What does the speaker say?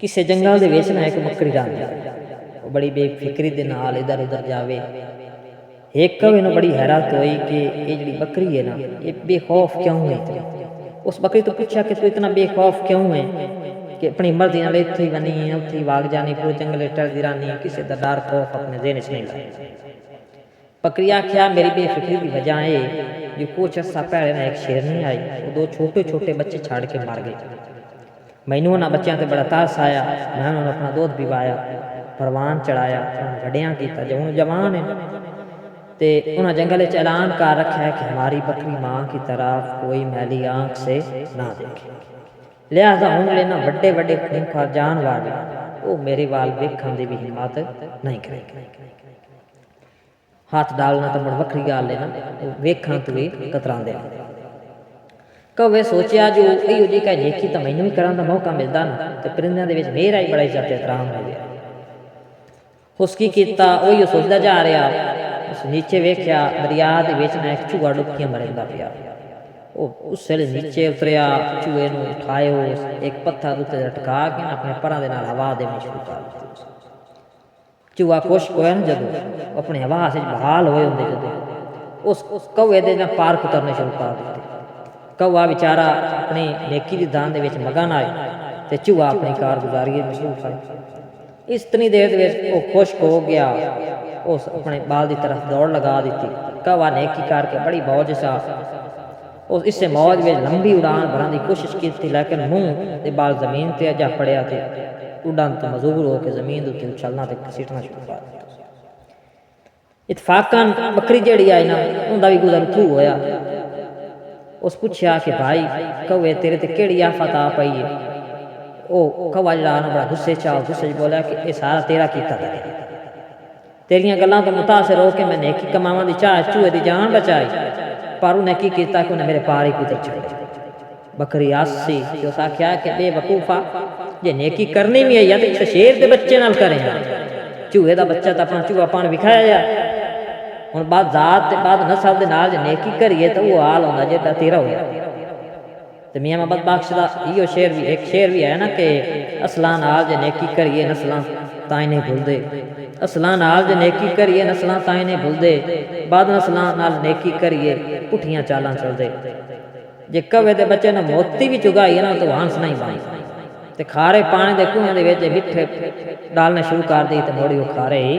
किसी जंगल दे विच ना एक बकरी रहंदी वो बड़ी बेफिक्री दे नाल इधर उधर जावे। एक कवे नूं बड़ी हैरत हुई कि ये जिहड़ी बकरी है ना ये बेखौफ क्यों है इतनी। उस बकरी तो पूछा कि तू इतना बेखौफ क्यों है कि अपनी मर्जी नाल इत्थे ही बनी है उत्थे ही भाग जानी पूरे जंगल टहलदी रहनी है किसी दा डर खौफ अपने ज़हन च नहीं लाया। बकरी आख्या मेरी बेफिक्री की वजह है जो कुछ अर्सा पहले ना एक शेरनी आई वो दो छोटे छोटे बच्चे छाड़ के मर गए। मैनू उन्होंने बच्चों से बड़ा तरस आया मैं उन्होंने अपना दूध पिवाया परवान चढ़ाया वड्डियां किया जब हूँ जवान है तो उन्हें जंगल च ऐलान कर रखा है कि हमारी बकरी माँ की तरफ कोई मैली आँख से ना देखे लिहाजा हूँ लेना वड्डे वड्डे खूंखार जानवर वो मेरे वाल वेखण की भी हिम्मत नहीं करेगी। हाथ डालना तो मुड़ वक्री गल है ना वेखण तो भी कतरांदे। कवे सोचिया जो इहो जी कह नेकी तो मैनू भी करन दा मौका मिलता ना तो परिंदियां दे विच मेरा ही बड़ा इज्जत एहतराम हो गया। उसकी कीता उही सोचदा जा रहा उस नीचे वेख्या दरिया दे विच ना एक चूहा डुबकियां मरदा पिया। उस वेले नीचे उतरिया चूहे नूं उठायो एक पत्थर उत्ते लटका के अपने परां दे नाल हवा देनी शुरू कर दित्ती। चूहा खुश होया ना जदों अपने हवा च बहाल होए हुंदे जदों उस कौए दे ना पार उतरने शुरू कर दित्ते। कौआ बेचारा अपनी नेकी की दान दे विच मगन आए तो चूहा अपनी कारगुजारी मसरूफ आए। इतनी देर वो खुश हो गया उस अपने बाल की तरफ दौड़ लगा दी। कौआ नेकी करके बड़ी मौज सा उस इससे मौज में लंबी उड़ान भरने की कोशिश की थी लेकिन मुँह के बाल जमीन पर जा पड़िया थे उड़न तो मजबूर होकर जमीन उत्ते उछलना तो घसीटना शुरू कर दिया। इतफाकन बकरी जड़ी आई ना उनका भी गुजर थू होया। उस पूछया कि भाई कौए तेरे ते केड़ी आफत आ पई है। ओ कौआ जड़ा बड़ा गुस्से च बोलिया कि यह सारा तेरा कीता तेरिया गल्लां तो मुतासिर हो के मैं नेकी कमावां दी चाह चूहे दी जान बचाई पर उन्हें की कीता कि उन्हें मेरे पार ही कुतर छड्डे। बकरी आसी ते उस आख्या कि बेवकूफा जे नेकी करनी भी है तो शेर के बच्चे नाल करें चूहे का बच्चा तो अपना चूहा पान विखाया हुण बाद जात ते बाद नस्ल दे नाल जे नेकी करिए तो वो हाल होंदा जेड़ा तेरा होया। तो मियां मोहम्मद बख्श दा इहो शेर भी एक शेर भी है ना कि असलां नाल जे नेकी करिए नस्लां ताईं नहीं भुलदे असलां नाल जे नेकी करिए नस्लां ताईं नहीं भुलदे बाद नस्लां नाल नेकी करिए पुठियां चालां चलदे। जे कवे दे बच्चे ने मोती भी चुगाई ना तो हंस नहीं बन ते खारे पानी दे कुएं दे विच मिठे डालने शुरू कर दी तो मोड़ी वो खारे ही